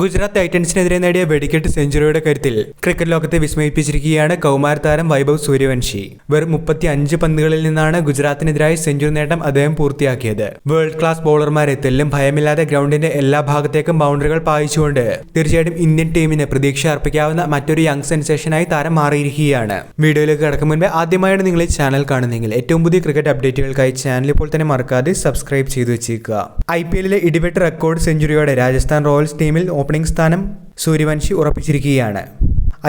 ഗുജറാത്ത് ടൈറ്റൻസിനെതിരെ നേടിയ വെടിക്കെട്ട് സെഞ്ചുറിയുടെ കരുത്തിൽ ക്രിക്കറ്റ് ലോകത്തെ വിസ്മയിപ്പിച്ചിരിക്കുകയാണ് കൗമാര താരം വൈഭവ് സൂര്യവംശി. വെറും 35 പന്തുകളിൽ നിന്നാണ് ഗുജറാത്തിനെതിരായി സെഞ്ചുറി നേട്ടം അദ്ദേഹം പൂർത്തിയാക്കിയത്. വേൾഡ് ക്ലാസ് ബൗളർമാരെ തെല്ലും ഭയമില്ലാതെ ഗ്രൗണ്ടിന്റെ എല്ലാ ഭാഗത്തേക്കും ബൗണ്ടറികൾ പായിച്ചുകൊണ്ട് തീർച്ചയായിട്ടും ഇന്ത്യൻ ടീമിന് പ്രതീക്ഷ അർപ്പിക്കാവുന്ന മറ്റൊരു യങ് സെൻസേഷനായി താരം മാറിയിരിക്കുകയാണ്. വീഡിയോയിലേക്ക് കടക്കും മുൻപ് ആദ്യമായാണ് നിങ്ങൾ ഈ ചാനൽ കാണുന്നതെങ്കിൽ ഏറ്റവും പുതിയ ക്രിക്കറ്റ് അപ്ഡേറ്റുകൾക്കായി ചാനൽ ഇപ്പോൾ തന്നെ മറക്കാതെ സബ്സ്ക്രൈബ് ചെയ്തു വെച്ചേക്കുക. IPL ഇടിവെട്ട് റെക്കോർഡ് സെഞ്ചുറിയോടെ രാജസ്ഥാൻ റോയൽസ് ടീമിൽ ഓപ്പണിംഗ് സ്ഥാനം സൂര്യവംശി ഉറപ്പിച്ചിരിക്കുകയാണ്.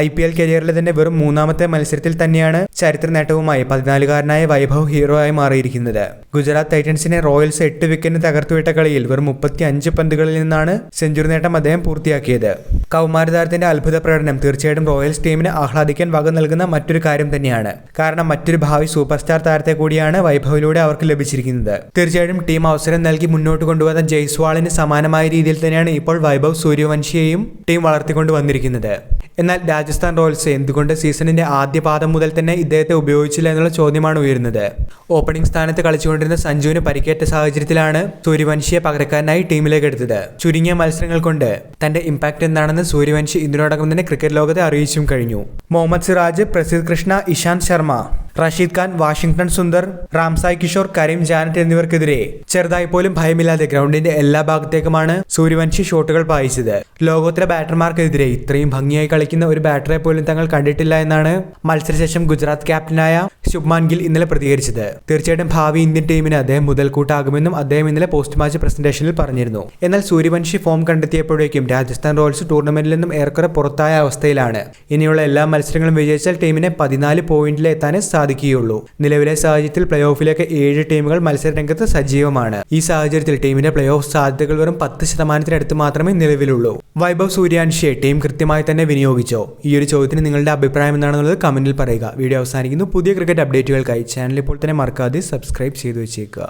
IPL കരിയറിലെ തന്നെ വെറും മൂന്നാമത്തെ മത്സരത്തിൽ തന്നെയാണ് ചരിത്ര നേട്ടവുമായി 14-കാരനായ വൈഭവ് ഹീറോ ആയി മാറിയിരിക്കുന്നത്. ഗുജറാത്ത് ടൈറ്റൻസിനെ റോയൽസ് 8 വിക്കറ്റിന് തകർത്തുവിട്ട കളിയിൽ വെറും 35 പന്തുകളിൽ നിന്നാണ് സെഞ്ചുറി നേട്ടം അദ്ദേഹം പൂർത്തിയാക്കിയത്. കൗമാര താരത്തിന്റെ അത്ഭുത പ്രകടനം തീർച്ചയായിട്ടും റോയൽസ് ടീമിന് ആഹ്ലാദിക്കാൻ വക നൽകുന്ന മറ്റൊരു കാര്യം തന്നെയാണ്. കാരണം മറ്റൊരു ഭാവി സൂപ്പർ സ്റ്റാർ താരത്തെ കൂടിയാണ് വൈഭവിലൂടെ അവർക്ക് ലഭിച്ചിരിക്കുന്നത്. തീർച്ചയായിട്ടും ടീം അവസരം നൽകി മുന്നോട്ട് കൊണ്ടുവന്ന ജയ്സ്വാളിന് സമാനമായ രീതിയിൽ തന്നെയാണ് ഇപ്പോൾ വൈഭവ് സൂര്യവംശിയെയും ടീം വളർത്തിക്കൊണ്ട് വന്നിരിക്കുന്നത്. എന്നാൽ രാജസ്ഥാൻ റോയൽസ് എന്തുകൊണ്ട് സീസണിന്റെ ആദ്യ പാദം മുതൽ തന്നെ ഇദ്ദേഹത്തെ ഉപയോഗിച്ചില്ല എന്നുള്ള ചോദ്യമാണ് ഉയരുന്നത്. ഓപ്പണിംഗ് സ്ഥാനത്ത് കളിച്ചുകൊണ്ടിരുന്ന സഞ്ജുവിന് പരിക്കേറ്റ സാഹചര്യത്തിലാണ് സൂര്യവംശിയെ പകരക്കാരനായി ടീമിലേക്ക് എടുത്തത്. ചുരുങ്ങിയ മത്സരങ്ങൾ കൊണ്ട് തന്റെ ഇമ്പാക്ട് എന്താണെന്ന് സൂര്യവംശി ഇതിനോടകം തന്നെ ക്രിക്കറ്റ് ലോകത്തെ അറിയിച്ചും കഴിഞ്ഞു. മുഹമ്മദ് സിറാജ്, പ്രസിദ്ധ് കൃഷ്ണ, ഇഷാന്ത് ശർമ്മ, റഷീദ് ഖാൻ, വാഷിംഗ്ടൺ സുന്ദർ, റാംസായ് കിഷോർ, കരീം ജാനറ്റ് എന്നിവർക്കെതിരെ ചെറുതായി പോലും ഭയമില്ലാതെ ഗ്രൗണ്ടിന്റെ എല്ലാ ഭാഗത്തേക്കുമാണ് സൂര്യവംശി ഷോട്ടുകൾ പായിച്ചത്. ലോകോത്തര ബാറ്റർമാർക്കെതിരെ ഇത്രയും ഭംഗിയായി കളിക്കുന്ന ഒരു ബാറ്ററെ പോലും തങ്ങൾ കണ്ടിട്ടില്ല എന്നാണ് മത്സരശേഷം ഗുജറാത്ത് ക്യാപ്റ്റനായ ശുഭ്മാൻ ഗിൽ ഇന്നലെ പ്രതികരിച്ചത്. തീർച്ചയായിട്ടും ഭാവി ഇന്ത്യൻ ടീമിന് അദ്ദേഹം മുതൽക്കൂട്ടാകുമെന്നും അദ്ദേഹം ഇന്നലെ പോസ്റ്റ് മാച്ച് പ്രസന്റേഷനിൽ പറഞ്ഞിരുന്നു. എന്നാൽ സൂര്യവംശി ഫോം കണ്ടെത്തിയപ്പോഴേക്കും രാജസ്ഥാൻ റോയൽസ് ടൂർണമെന്റിൽ നിന്നും ഏറെക്കുറെ പുറത്തായ അവസ്ഥയിലാണ്. ഇനിയുള്ള എല്ലാ മത്സരങ്ങളും വിജയിച്ചാൽ ടീമിനെ 14 പോയിന്റിൽ എത്താനേ സാധിക്കുകയുള്ളൂ. നിലവിലെ സാഹചര്യത്തിൽ പ്ലേ ഓഫിലേക്ക് 7 ടീമുകൾ മത്സരരംഗത്ത് സജീവമാണ്. ഈ സാഹചര്യത്തിൽ ടീമിന്റെ പ്ലേ ഓഫ് സാധ്യതകൾ വെറും 10% മാത്രമേ നിലവിലുള്ളൂ. വൈഭവ് സൂര്യവംശിയെ ടീം കൃത്യമായി തന്നെ വിനിയോഗിച്ചോ? ഈ ഒരു ചോദ്യത്തിന് നിങ്ങളുടെ അഭിപ്രായം എന്താണെന്നുള്ളത് കമന്റിൽ പറയുക. വീഡിയോ അവസാനിക്കുന്നു. പുതിയ ക്രിക്കറ്റ് അപ്ഡേറ്റുകൾക്കായി ചാനൽ ഇപ്പോൾ തന്നെ മറക്കാതെ സബ്സ്ക്രൈബ് ചെയ്തു വെച്ചേക്കുക.